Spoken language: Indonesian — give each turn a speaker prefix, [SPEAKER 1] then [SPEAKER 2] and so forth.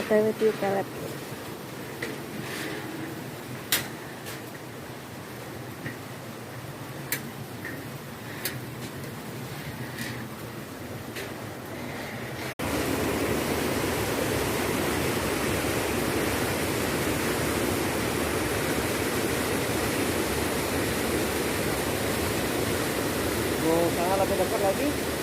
[SPEAKER 1] play with you, Caleb.
[SPEAKER 2] Mau sana lebih dekat lagi.